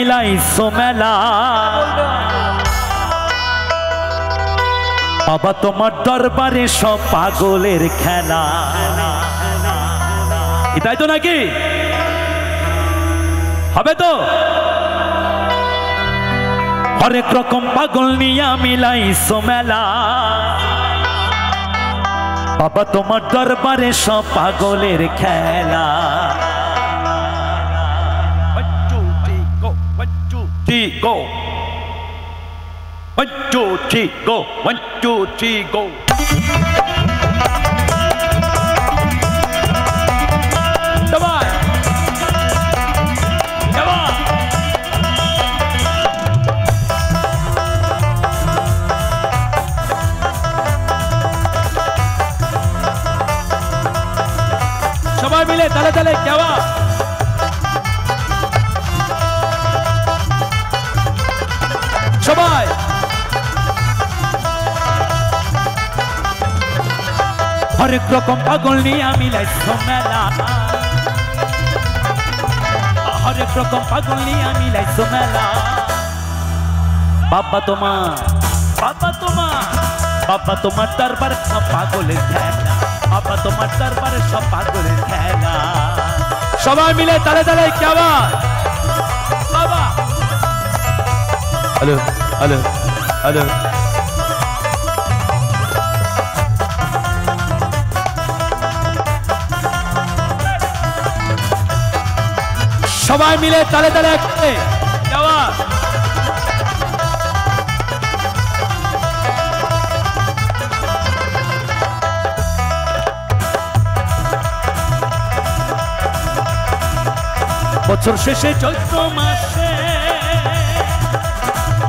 মিলাইছো মেলা বাবা তোমার দরবারে সব পাগলের খেলা এটাই তো নাকি হবে তো হরেক রকম পাগল নিয়া মিলাইছো মেলা বাবা তোমার দরবারে সব পাগলের খেলা 1 2 3 go 1 2 3 go come on come on সবাই মিলে তালে তালে কেবা সবাই হরেক রকম পাগল নিয়ে মিলাইছো মেলা হরেক রকম পাগল নিয়ে মিলাইছো মেলা বাবা তোমার দরবারে সব পাগলের খেলা বাবা তোমার দরবারে সব পাগলের খেলা সবাই মিলে তালে তালে কেবা বাবা হ্যালো হ্যালো হ্যালো সবাই মিলে তালে তালে যাওয়া বছর শেষে চৈত্র মাসে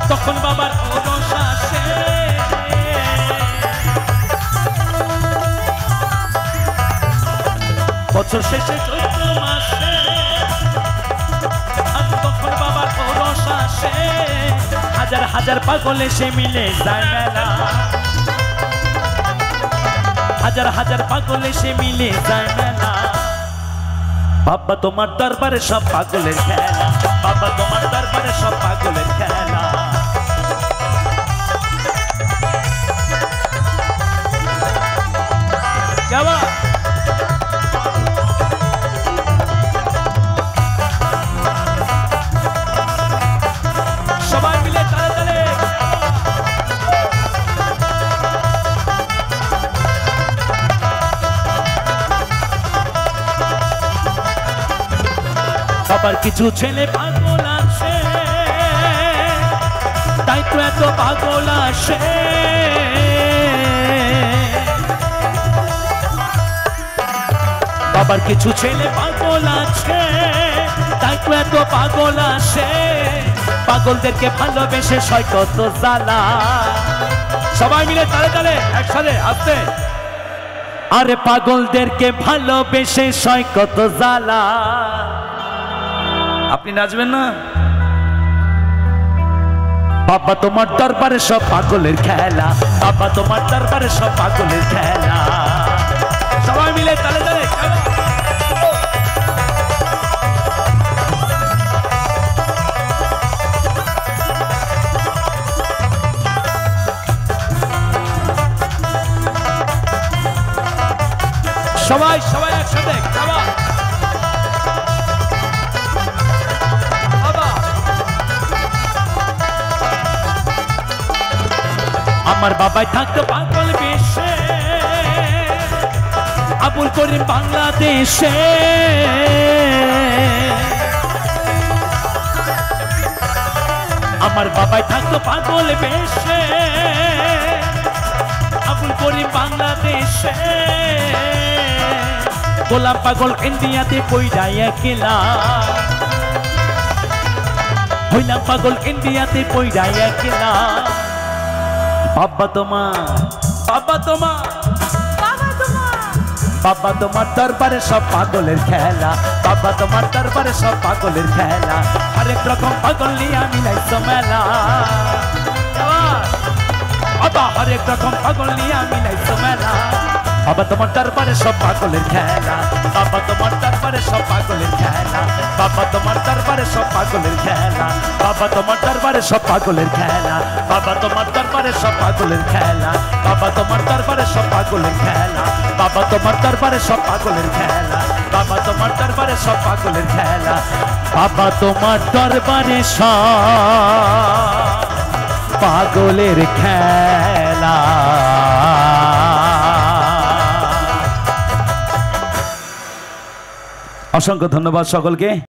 তখন বাবার ওরস আসে বছর শেষে চৈত্র মাসে তখন বাবার ওরস আসে হাজার হাজার পাগল এসে মিলে যায় মেলা হাজার হাজার পাগল এসে মিলে যায় মেলা বাবা তোমার দরবারে সব পাগলের খেলা বাবা তোমার দরবারে সব পাগলের খেলা যাওয়া সবাই মিলে তালে তালে বাবার কিছু ছেলে পাগল আছে তাই তো এত পাগল আসে বাবার কিছু ছেলে পাগল আছে তাই তো এত পাগল আসে পাগলদেরকে ভালোবেসে সয় কত জ্বালা সবাই মিলে তালে তালে একসাথে আসতে আরে পাগলদেরকে ভালোবেসে সয় কত জ্বালা আপনি নাচবেন না বাবা তোমার দরবারে সব পাগলের খেলা বাবা তোমার দরবারে সব পাগলের খেলা সবাই মিলে তালে তালে সবাই সবাই একসাথে খাওয়া আমার বাবাই থাকতো পাগল বেশে আবুল করিম বাংলাদেশে আমার বাবাই থাকতো পাগল বেশে আবুল করিম বাংলাদেশে গোলাম পাগল ইন্ডিয়াতে পইড়া একলা হইলাম পাগল ইন্ডিয়াতে পইড়া একলা বাবা তোমার দরবারে সব পাগলের খেলা বাবা তোমার দরবারে সব পাগলের খেলা হরেক রকম পাগল নিয়ে মিলাইছো মেলা বাবা হরেক রকম পাগল নিয়ে মিলাইছো মেলা বাবা তোমার দরবারে সব পাগলের খেলা, বাবা তোমার দরবারে সব পাগলের খেলা, বাবা তোমার দরবারে সব পাগলের খেলা, বাবা তোমার দরবারে সব পাগলের খেলা, বাবা তোমার দরবারে সব পাগলের খেলা, বাবা তোমার দরবারে সব পাগলের খেলা, বাবা তোমার দরবারে সব পাগলের খেলা, বাবা তোমার দরবারে সব পাগলের খেলা, বাবা তোমার দরবারে সব পাগলের খেলা। অসংখ্য ধন্যবাদ সকলকে।